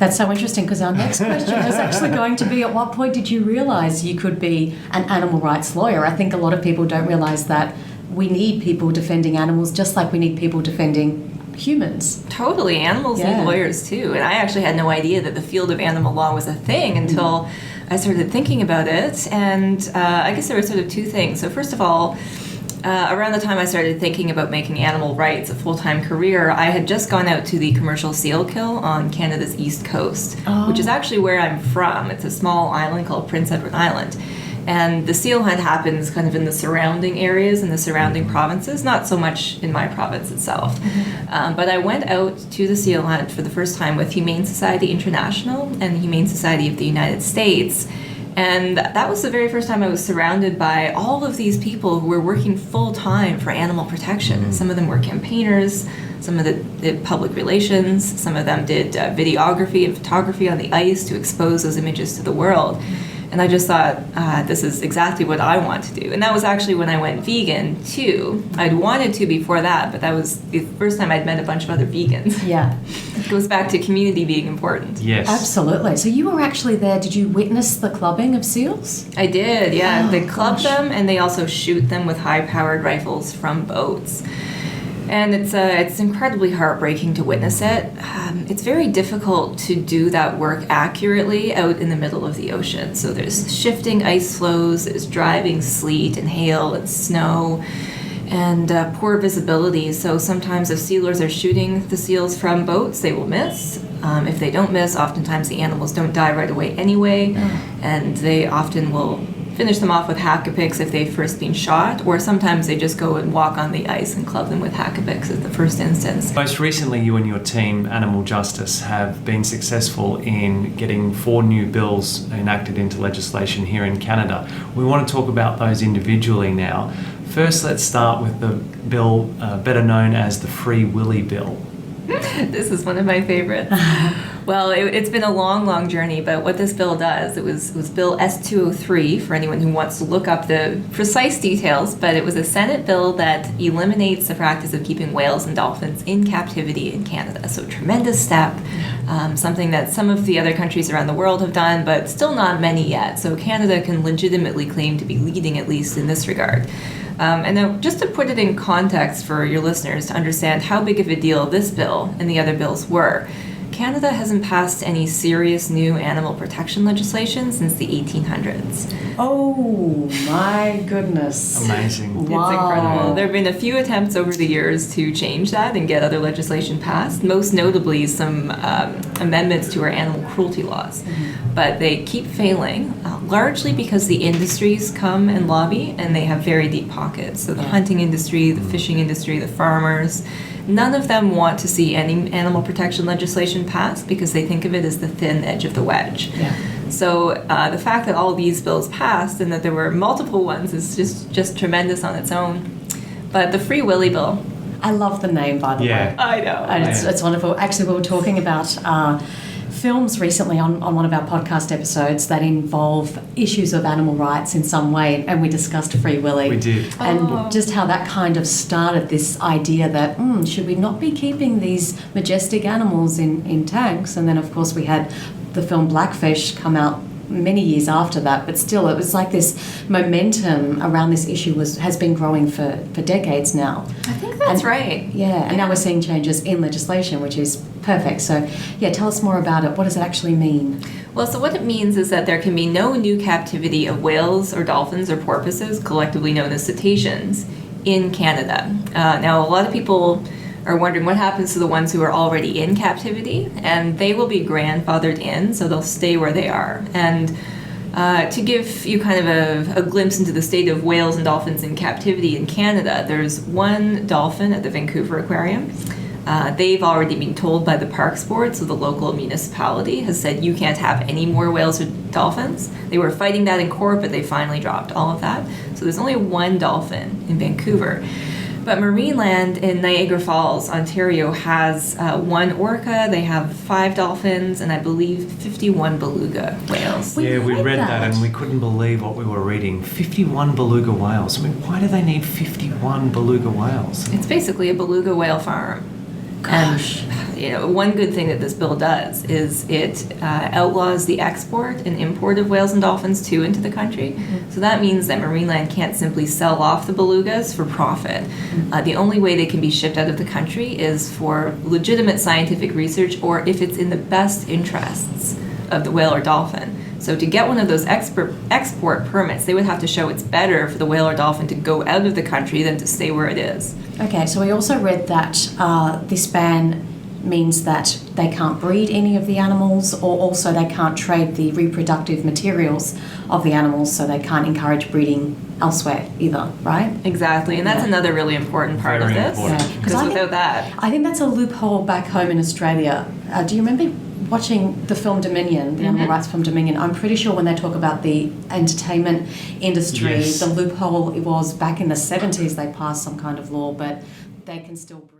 That's so interesting, because our next question is actually going to be, at what point did you realise you could be an animal rights lawyer? I think a lot of people don't realise that we need people defending animals just like we need people defending humans. Totally. Animals need lawyers too. And I actually had no idea that the field of animal law was a thing until I started thinking about it. And I guess there were sort of two things. So first of all, around the time I started thinking about making animal rights a full-time career, I had just gone out to the commercial seal kill on Canada's east coast, which is actually where I'm from. It's a small island called Prince Edward Island. And the seal hunt happens kind of in the surrounding areas and the surrounding provinces, not so much in my province itself. But I went out to the seal hunt for the first time with Humane Society International and the Humane Society of the United States. And that was the very first time I was surrounded by all of these people who were working full-time for animal protection. Some of them were campaigners, some of them did public relations, some of them did videography and photography on the ice to expose those images to the world. And I just thought, this is exactly what I want to do. And that was actually when I went vegan, too. I'd wanted to before that, but that was the first time I'd met a bunch of other vegans. Yeah. It goes back to community being important. Yes. Absolutely. So you were actually there. Did you witness the clubbing of seals? I did, yeah. Oh, they club them, and they also shoot them with high-powered rifles from boats. And it's incredibly heartbreaking to witness it. It's very difficult to do that work accurately out in the middle of the ocean. So there's shifting ice flows, there's driving sleet and hail and snow, and poor visibility. So sometimes if sealers are shooting the seals from boats, they will miss. If they don't miss, oftentimes the animals don't die right away anyway, and they often will finish them off with hackapicks if they've first been shot, or sometimes they just go and walk on the ice and club them with hackapicks as the first instance. Most recently, you and your team, Animal Justice, have been successful in getting 4 new bills enacted into legislation here in Canada. We want to talk about those individually now. First, let's start with the bill better known as the Free Willy Bill. This is one of my favorites. Well, it's been a long, long journey, but what this bill does, it was Bill S-203 for anyone who wants to look up the precise details, but it was a Senate bill that eliminates the practice of keeping whales and dolphins in captivity in Canada. So tremendous step, something that some of the other countries around the world have done, but still not many yet. So Canada can legitimately claim to be leading, at least in this regard. And now, just to put it in context for your listeners to understand how big of a deal this bill and the other bills were, Canada hasn't passed any serious new animal protection legislation since the 1800s. Oh, my goodness. Amazing. Wow. It's incredible. There have been a few attempts over the years to change that and get other legislation passed, most notably some amendments to our animal cruelty laws. But they keep failing, largely because the industries come and lobby, and they have very deep pockets. So the hunting industry, the fishing industry, the farmers, none of them want to see any animal protection legislation passed because they think of it as the thin edge of the wedge. So the fact that all these bills passed and that there were multiple ones is just tremendous on its own. But the Free Willy Bill. I love the name, by the way. I know. And it's wonderful. Actually, we were talking about films recently on one of our podcast episodes that involve issues of animal rights in some way, and we discussed Free Willy. We did. And just how that kind of started this idea that, should we not be keeping these majestic animals in tanks? And then, of course, we had the film Blackfish come out many years after that, but still it was like this momentum around this issue has been growing for decades now. I think that's right. Yeah, and now we're seeing changes in legislation, which is perfect. So, tell us more about it. What does it actually mean? Well, so what it means is that there can be no new captivity of whales or dolphins or porpoises, collectively known as cetaceans, in Canada. Now, a lot of people are wondering what happens to the ones who are already in captivity, and they will be grandfathered in, so they'll stay where they are. And to give you kind of a glimpse into the state of whales and dolphins in captivity in Canada, there's one dolphin at the Vancouver Aquarium. They've already been told by the Parks Board, so the local municipality has said you can't have any more whales or dolphins. They were fighting that in court, but they finally dropped all of that. So there's only one dolphin in Vancouver. But Marineland in Niagara Falls, Ontario, has one orca, they have 5 dolphins, and I believe 51 beluga whales. We read that and we couldn't believe what we were reading. 51 beluga whales. I mean, why do they need 51 beluga whales? It's basically a beluga whale farm. Gosh. One good thing that this bill does is it outlaws the export and import of whales and dolphins too into the country. Mm-hmm. So that means that Marineland can't simply sell off the belugas for profit. Mm-hmm. The only way they can be shipped out of the country is for legitimate scientific research, or if it's in the best interests of the whale or dolphin. So to get one of those export permits, they would have to show it's better for the whale or dolphin to go out of the country than to stay where it is. Okay, so we also read that this ban means that they can't breed any of the animals, or also they can't trade the reproductive materials of the animals, so they can't encourage breeding elsewhere either, right? Exactly, and that's Yeah. another really important part Very of this. important. Yeah. Because without that, I think that's a loophole back home in Australia. Do you remember watching the film Dominion, the animal rights film Dominion? I'm pretty sure when they talk about the entertainment industry, Yes. the loophole it was back in the 70s they passed some kind of law, but they can still breed.